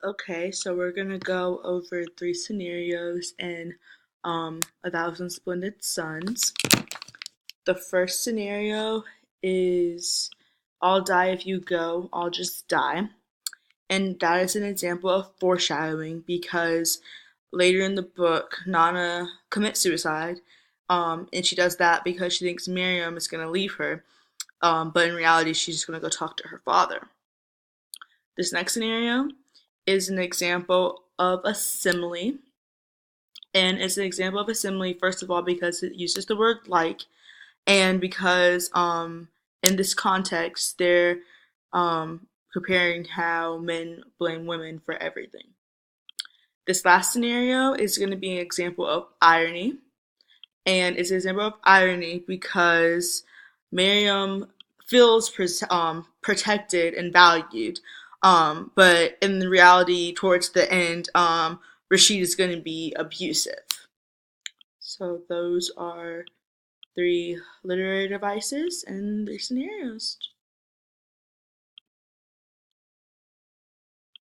Okay, so we're gonna go over three scenarios in A Thousand Splendid Suns. The first scenario is I'll die if you go, I'll just die. And that is an example of foreshadowing because later in the book, Nana commits suicide. And she does that because she thinks Miriam is going to leave her. But in reality, she's just going to go talk to her father. This next scenario is an example of a simile. And it's an example of a simile, first of all, because it uses the word like, and because in this context, they're comparing how men blame women for everything. This last scenario is going to be an example of irony, and it's an example of irony because Miriam feels protected and valued, but in the reality, towards the end, Rashid is going to be abusive. So those are three literary devices and three scenarios.